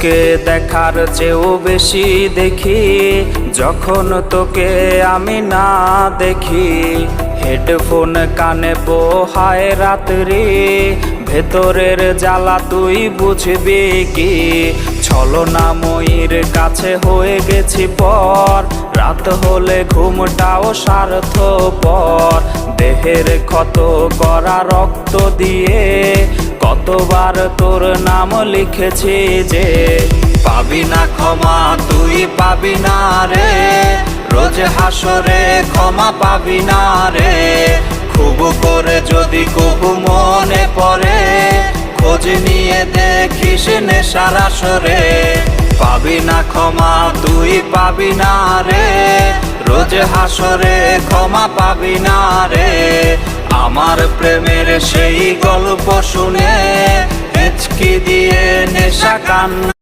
তোকে দেখার চেয়েও বেশি দেখি যখন তোকে আমি না দেখি। হেডফোন কানে পোহায় রাত্রি, ভেতরের জ্বালা তুই বুঝবি কি। ছলনাময়ীর কাছে হয়ে গেছি পর, রাত হলে ঘুমটাও স্বার্থপর। দেহের ক্ষত করা রক্ত দিয়ে কতবার তোর নাম লিখেছি যে, পাবি না ক্ষমা তুই পাবি না রে, রোজ হাসরে ক্ষমা পাবি না রে। খুব করে যদি কবু মনে পড়ে, খোঁজ নিয়ে দেখিস নেশার আসরে। পাবি না ক্ষমা তুই পাবি না রে, রোজ হাসরে ক্ষমা পাবি না রে। আমার প্রেমের সেই গল্প শুনে হেঁচকি দিয়ে নেশা কান্না